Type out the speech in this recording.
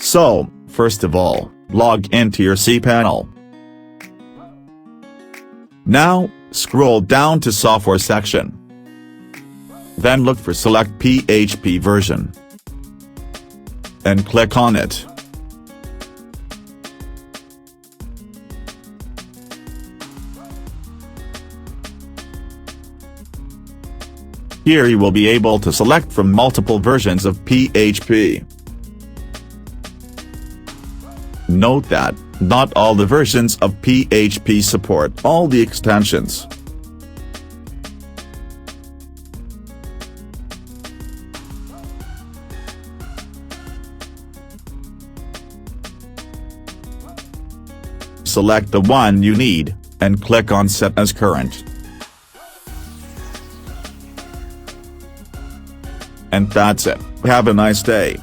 So, first of all, log into your cPanel. Now, scroll down to Software section. Then look for Select PHP version. And click on it. Here you will be able to select from multiple versions of PHP. Note that, not all the versions of PHP support all the extensions. Select the one you need, and click on Set as Current. And that's it. Have a nice day.